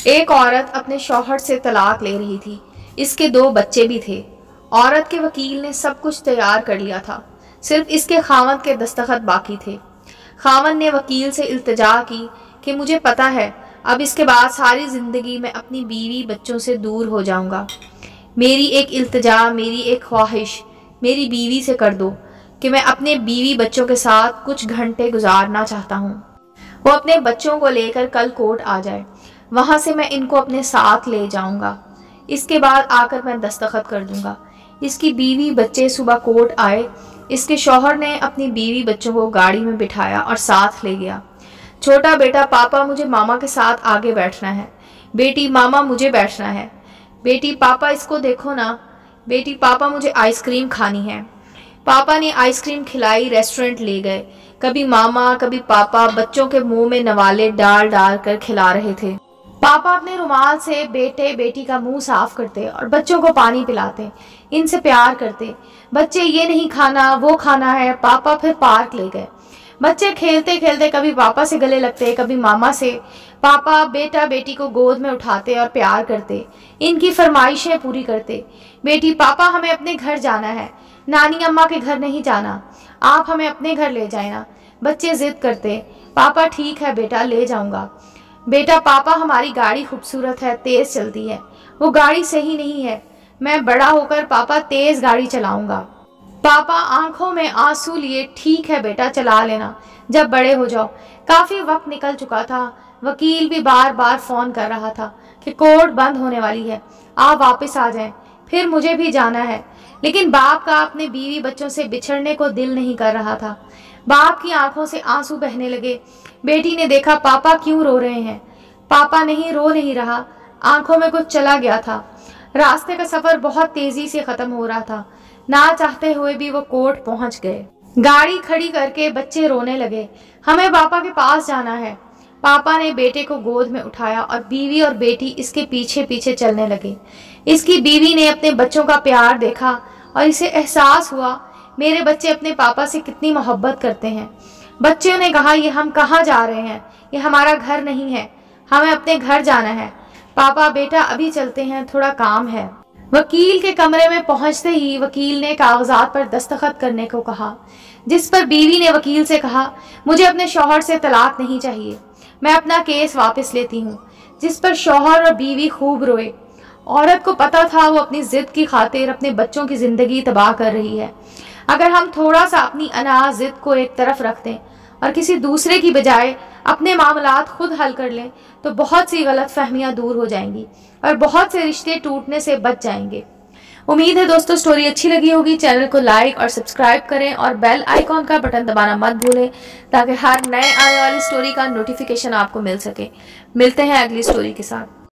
एक औरत अपने शौहर से तलाक ले रही थी। इसके 2 बच्चे भी थे। औरत के वकील ने सब कुछ तैयार कर लिया था, सिर्फ इसके खावंद के दस्तखत बाकी थे। खावंद ने वकील से इल्तिजा की कि मुझे पता है अब इसके बाद सारी ज़िंदगी मैं अपनी बीवी बच्चों से दूर हो जाऊंगा। मेरी एक इल्तिजा, मेरी एक ख्वाहिश मेरी बीवी से कर दो कि मैं अपने बीवी बच्चों के साथ कुछ घंटे गुजारना चाहता हूँ। वो अपने बच्चों को लेकर कल कोर्ट आ जाए, वहाँ से मैं इनको अपने साथ ले जाऊंगा। इसके बाद आकर मैं दस्तखत कर दूंगा। इसकी बीवी बच्चे सुबह कोर्ट आए। इसके शौहर ने अपनी बीवी बच्चों को गाड़ी में बिठाया और साथ ले गया। छोटा बेटा, पापा मुझे मामा के साथ आगे बैठना है। बेटी, मामा मुझे बैठना है। बेटी, पापा इसको देखो ना। बेटी, पापा मुझे आइसक्रीम खानी है। पापा ने आइसक्रीम खिलाई, रेस्टोरेंट ले गए। कभी मामा कभी पापा बच्चों के मुंह में नवाले डाल डाल कर खिला रहे थे। पापा अपने रुमाल से बेटे बेटी का मुंह साफ करते और बच्चों को पानी पिलाते, इनसे प्यार करते। बच्चे ये नहीं खाना वो खाना है। पापा फिर पार्क ले गए। बच्चे खेलते खेलते कभी पापा से गले लगते, कभी मामा से। पापा बेटा बेटी को गोद में उठाते और प्यार करते, इनकी फरमाइशें पूरी करते। बेटी, पापा हमें अपने घर जाना है, नानी अम्मा के घर नहीं जाना, आप हमें अपने घर ले जाए ना। बच्चे जिद करते, पापा ठीक है बेटा, ले जाऊंगा। बेटा, पापा हमारी गाड़ी खूबसूरत है, तेज चलती है। वो गाड़ी सही नहीं है, मैं बड़ा होकर पापा तेज गाड़ी चलाऊंगा। पापा आंखों में आंसू लिए, ठीक है बेटा, चला लेना जब बड़े हो जाओ। काफी वक्त निकल चुका था। वकील भी बार बार फोन कर रहा था कि कोर्ट बंद होने वाली है, आप वापस आ जाएं, फिर मुझे भी जाना है। लेकिन बाप का अपने बीवी बच्चों से बिछड़ने को दिल नहीं कर रहा था। बाप की आंखों से आंसू बहने लगे। बेटी ने देखा पापा क्यों रो रहे हैं। पापा नहीं रो नहीं रहा, आंखों में कुछ चला गया था। रास्ते का सफर बहुत तेजी से खत्म हो रहा था। ना चाहते हुए भी वो कोर्ट पहुंच गए। गाड़ी खड़ी करके बच्चे रोने लगे, हमें पापा के पास जाना है। पापा ने बेटे को गोद में उठाया और बीवी और बेटी इसके पीछे पीछे चलने लगे। इसकी बीवी ने अपने बच्चों का प्यार देखा और इसे एहसास हुआ मेरे बच्चे अपने पापा से कितनी मोहब्बत करते हैं। बच्चों ने कहा, ये हम कहाँ जा रहे हैं, ये हमारा घर नहीं है, हमें अपने घर जाना है। पापा बेटा अभी चलते हैं, थोड़ा काम है। वकील के कमरे में पहुंचते ही वकील ने कागजात पर दस्तखत करने को कहा, जिस पर बीवी ने वकील से कहा, मुझे अपने शौहर से तलाक नहीं चाहिए, मैं अपना केस वापस लेती हूँ। जिस पर शौहर और बीवी खूब रोए। औरत को पता था वो अपनी जिद की खातिर अपने बच्चों की जिंदगी तबाह कर रही है। अगर हम थोड़ा सा अपनी अना जिद को एक तरफ रख दें और किसी दूसरे की बजाय अपने मामलात खुद हल कर लें तो बहुत सी गलत फहमियाँ दूर हो जाएंगी और बहुत से रिश्ते टूटने से बच जाएंगे। उम्मीद है दोस्तों स्टोरी अच्छी लगी होगी। चैनल को लाइक और सब्सक्राइब करें और बेल आइकॉन का बटन दबाना मत भूलें ताकि हर नए आने वाली स्टोरी का नोटिफिकेशन आपको मिल सके। मिलते हैं अगली स्टोरी के साथ।